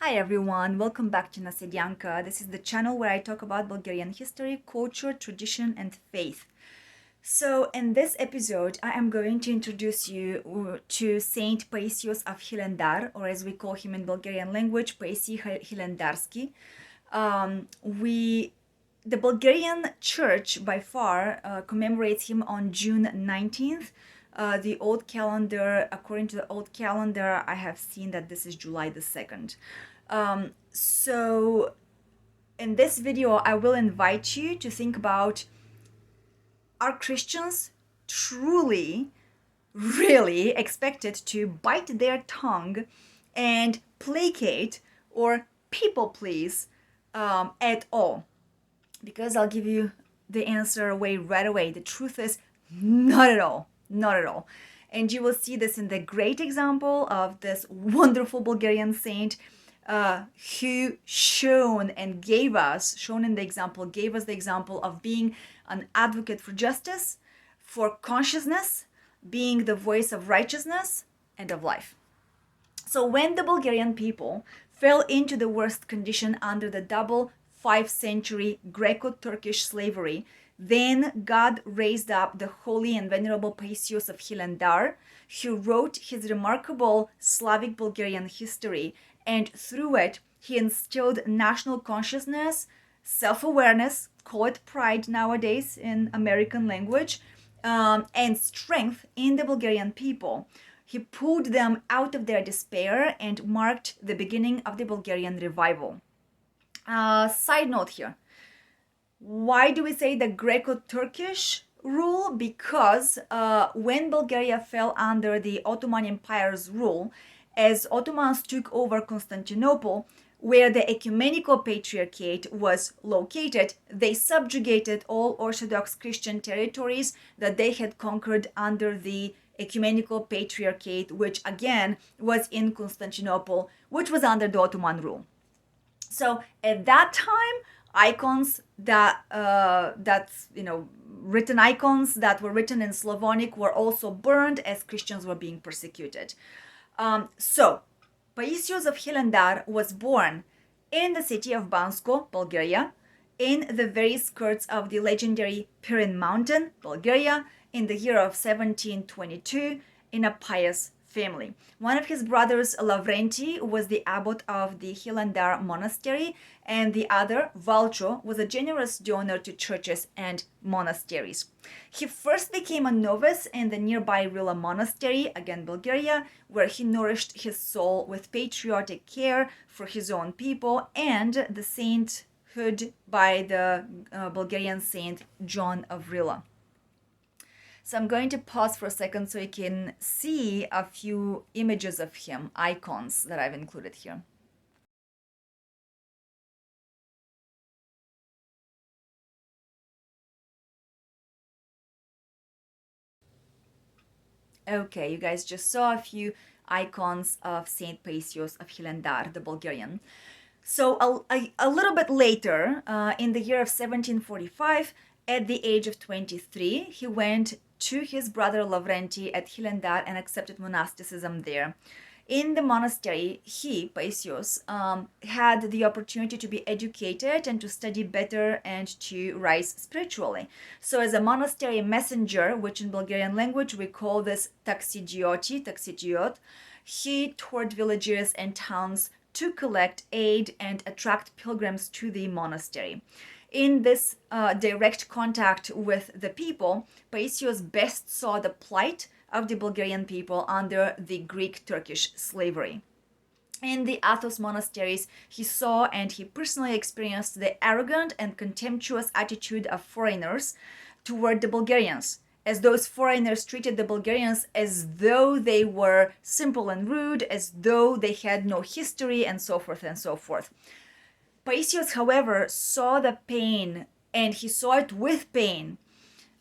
Hi everyone, welcome back to Nasedyanka. This is the channel where I talk about Bulgarian history, culture, tradition, and faith. So, in this episode, I am going to introduce you to Saint Paisios of Hilendar, or as we call him in Bulgarian language, Paisi Hilendarski. The Bulgarian church by far commemorates him on June 19th. The old calendar, according to the old calendar, I have seen that this is July the 2nd. So in this video, I will invite you to think about, are Christians truly, really expected to bite their tongue and placate or people please at all? Because I'll give you the answer away right away. The truth is, not at all. Not at all. And you will see this in the great example of this wonderful Bulgarian saint who shown in the example, gave us the example of being an advocate for justice, for consciousness, being the voice of righteousness and of life. So when the Bulgarian people fell into the worst condition under the double 5th-century Greco-Turkish slavery, then God raised up the holy and venerable Paisios of Hilendar, who wrote his remarkable Slavic Bulgarian history, and through it he instilled national consciousness, self-awareness, call it pride nowadays in American language, and strength in the Bulgarian people. He pulled them out of their despair and marked the beginning of the Bulgarian revival. Side note here. Why do we say the Greco-Turkish rule? Because when Bulgaria fell under the Ottoman Empire's rule, as Ottomans took over Constantinople, where the ecumenical patriarchate was located, they subjugated all Orthodox Christian territories that they had conquered under the ecumenical patriarchate, which again was in Constantinople, which was under the Ottoman rule. So at that time, icons written icons that were written in Slavonic were also burned as Christians were being persecuted. So Paisios of Hilendar was born in the city of Bansko, Bulgaria, in the very skirts of the legendary Pirin Mountain, Bulgaria, in the year of 1722, in a pious family. One of his brothers, Lavrenti, was the abbot of the Hilendar monastery, and the other, Valcho, was a generous donor to churches and monasteries. He first became a novice in the nearby Rila monastery, again Bulgaria, where he nourished his soul with patriotic care for his own people and the sainthood by the Bulgarian saint John of Rila. So I'm going to pause for a second so you can see a few images of him, icons that I've included here. Okay, you guys just saw a few icons of Saint Paisios of Hilendar, the Bulgarian. So a little bit later, in the year of 1745, at the age of 23, he went to his brother Lavrenti at Hilendar and accepted monasticism there. In the monastery, he, Paisios, had the opportunity to be educated and to study better and to rise spiritually. So as a monastery messenger, which in Bulgarian language we call this taxidiot, he toured villages and towns to collect aid and attract pilgrims to the monastery. In this direct contact with the people, Paisios best saw the plight of the Bulgarian people under the Greek-Turkish slavery. In the Athos monasteries, he saw and he personally experienced the arrogant and contemptuous attitude of foreigners toward the Bulgarians, as those foreigners treated the Bulgarians as though they were simple and rude, as though they had no history, and so forth and so forth. Paisios, however, saw the pain, and he saw it with pain,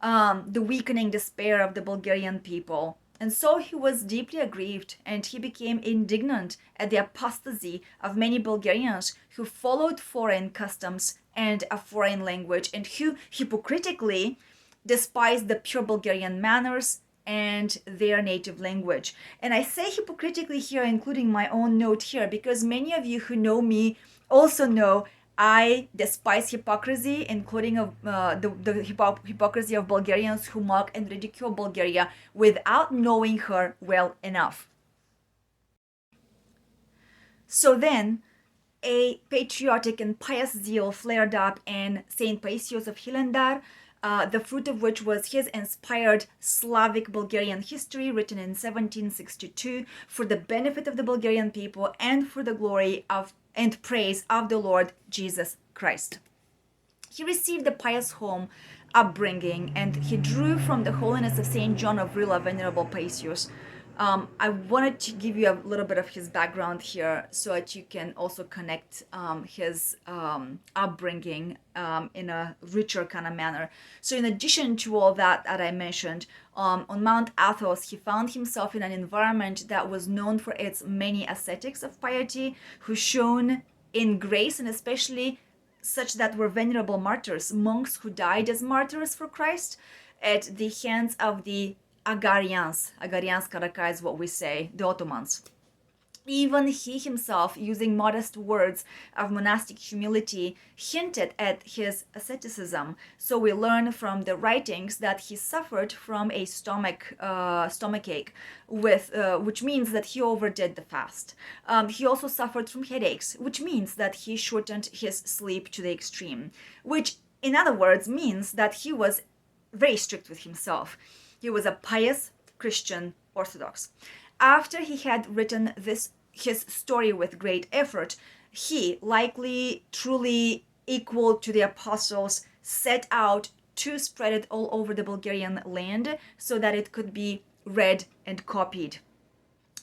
the weakening despair of the Bulgarian people. And so he was deeply aggrieved and he became indignant at the apostasy of many Bulgarians who followed foreign customs and a foreign language and who hypocritically despised the pure Bulgarian manners, and their native language. And I say hypocritically here, including my own note here, because many of you who know me also know I despise hypocrisy, including the hypocrisy of Bulgarians who mock and ridicule Bulgaria without knowing her well enough. So then, a patriotic and pious zeal flared up in Saint Paisios of Hilendar, the fruit of which was his inspired Slavic Bulgarian history written in 1762 for the benefit of the Bulgarian people and for the glory of and praise of the Lord Jesus Christ. He received a pious home upbringing and he drew from the holiness of Saint John of Rila, Venerable Paisios. I wanted to give you a little bit of his background here so that you can also connect his upbringing in a richer kind of manner. So in addition to all that I mentioned, on Mount Athos, he found himself in an environment that was known for its many ascetics of piety who shone in grace, and especially such that were venerable martyrs, monks who died as martyrs for Christ at the hands of the Agarians. Agarians Karaka is what we say, the Ottomans. Even he himself, using modest words of monastic humility, hinted at his asceticism. So we learn from the writings that he suffered from a stomachache, which means that he overdid the fast. He also suffered from headaches, which means that he shortened his sleep to the extreme, which in other words means that he was very strict with himself. He was a pious Christian Orthodox. After he had written his story with great effort, he, likely truly equal to the apostles, set out to spread it all over the Bulgarian land so that it could be read and copied.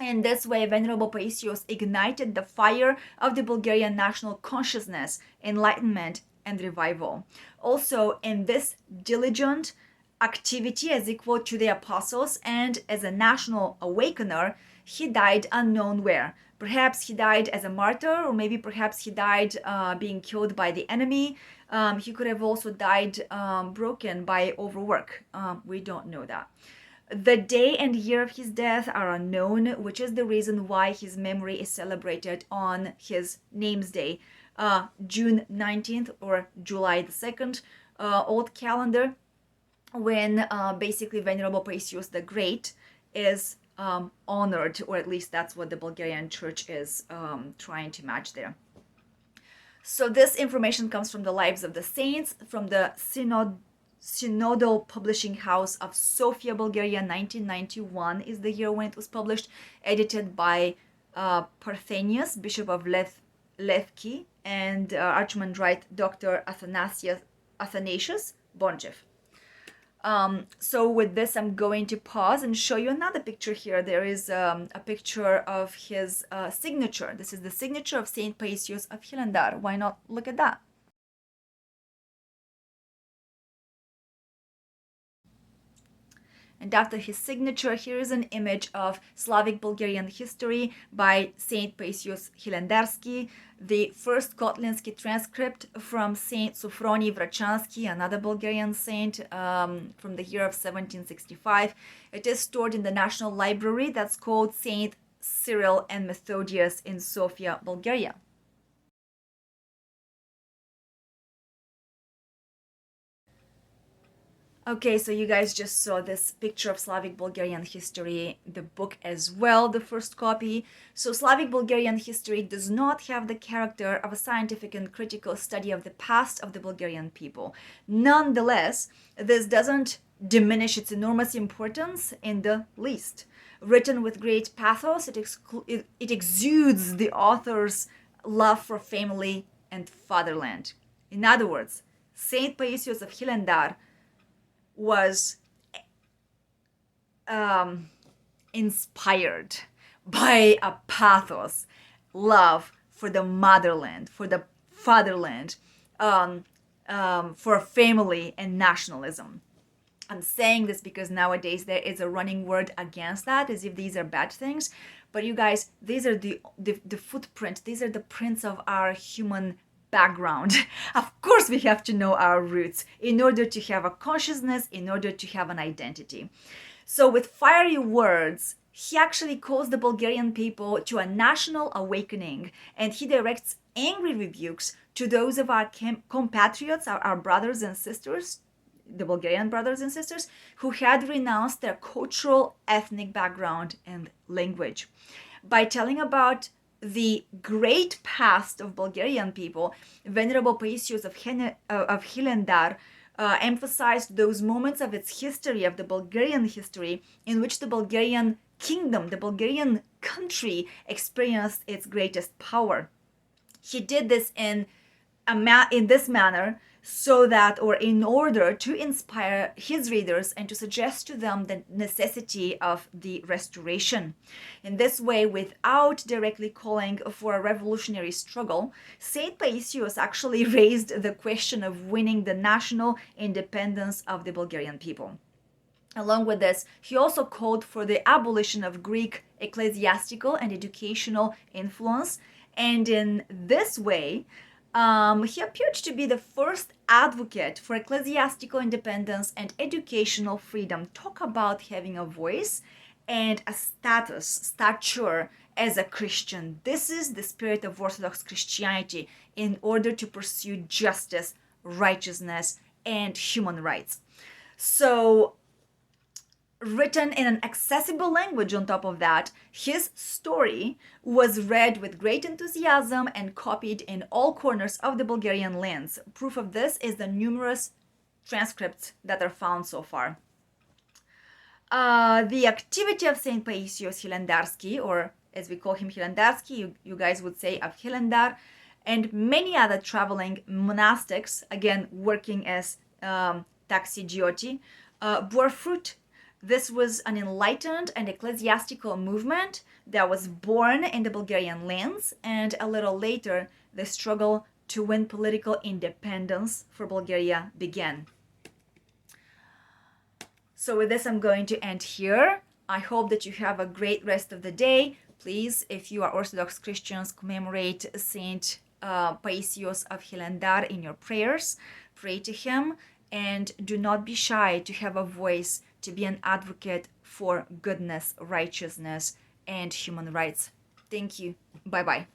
In this way, Venerable Paisios ignited the fire of the Bulgarian national consciousness, enlightenment, and revival. Also, in this diligent activity as equal to the apostles and as a national awakener, he died unknown where. Perhaps he died as a martyr, or maybe perhaps he died being killed by the enemy. He could have also died broken by overwork. We don't know that. The day and year of his death are unknown, which is the reason why his memory is celebrated on his name's day, June 19th or July the 2nd, old calendar, when basically Venerable Paisios the Great is honored, or at least that's what the Bulgarian church is trying to match there. So this information comes from the Lives of the Saints, from the Synodal Publishing House of Sofia, Bulgaria. 1991 is the year when it was published, edited by Parthenius, Bishop of Levki, and Archimandrite Dr. Athanasius Bonchev. So with this, I'm going to pause and show you another picture here. There is a picture of his signature. This is the signature of Saint Paisios of Hilendar. Why not look at that? And after his signature, here is an image of Slavic Bulgarian history by Saint Paisios Hilendarsky, the first Kotlinsky transcript from Saint Sophrony Vrachansky, another Bulgarian saint, from the year of 1765. It is stored in the National Library that's called Saint Cyril and Methodius in Sofia, Bulgaria. Okay, so you guys just saw this picture of Slavic Bulgarian history, the book as well, the first copy. So Slavic Bulgarian history does not have the character of a scientific and critical study of the past of the Bulgarian people. Nonetheless, this doesn't diminish its enormous importance in the least. Written with great pathos, it exudes the author's love for family and fatherland. In other words, Saint Paisios of Hilendar was inspired by a pathos, love for the motherland, for the fatherland, for family and nationalism. I'm saying this because nowadays there is a running word against that, as if these are bad things. But you guys, these are the footprint, these are the prints of our human background. Of course, we have to know our roots in order to have a consciousness, in order to have an identity. So with fiery words, he actually calls the Bulgarian people to a national awakening, and he directs angry rebukes to those of our compatriots, our brothers and sisters, the Bulgarian brothers and sisters, who had renounced their cultural, ethnic background and language. By telling about the great past of Bulgarian people, Venerable Paisios of Hilendar emphasized those moments of its history, of the Bulgarian history, in which the Bulgarian kingdom, the Bulgarian country, experienced its greatest power. He did this in this manner so that, or in order to inspire his readers and to suggest to them the necessity of the restoration. In this way, without directly calling for a revolutionary struggle, Saint Paisios actually raised the question of winning the national independence of the Bulgarian people. Along with this, he also called for the abolition of Greek ecclesiastical and educational influence, and in this way, he appeared to be the first advocate for ecclesiastical independence and educational freedom. Talk about having a voice and a stature as a Christian. This is the spirit of Orthodox Christianity in order to pursue justice, righteousness, and human rights. So, written in an accessible language on top of that, his story was read with great enthusiasm and copied in all corners of the Bulgarian lands. Proof of this is the numerous transcripts that are found so far. The activity of Saint Paisios Hilendarsky, or as we call him Hilendarsky, you guys would say of Hilendar, and many other traveling monastics, again working as taxidioti, bore fruit. This was an enlightened and ecclesiastical movement that was born in the Bulgarian lands, and a little later, the struggle to win political independence for Bulgaria began. So with this, I'm going to end here. I hope that you have a great rest of the day. Please, if you are Orthodox Christians, commemorate Saint Paisios of Hilendar in your prayers. Pray to him, and do not be shy to have a voice, to be an advocate for goodness, righteousness, and human rights. Thank you. Bye-bye.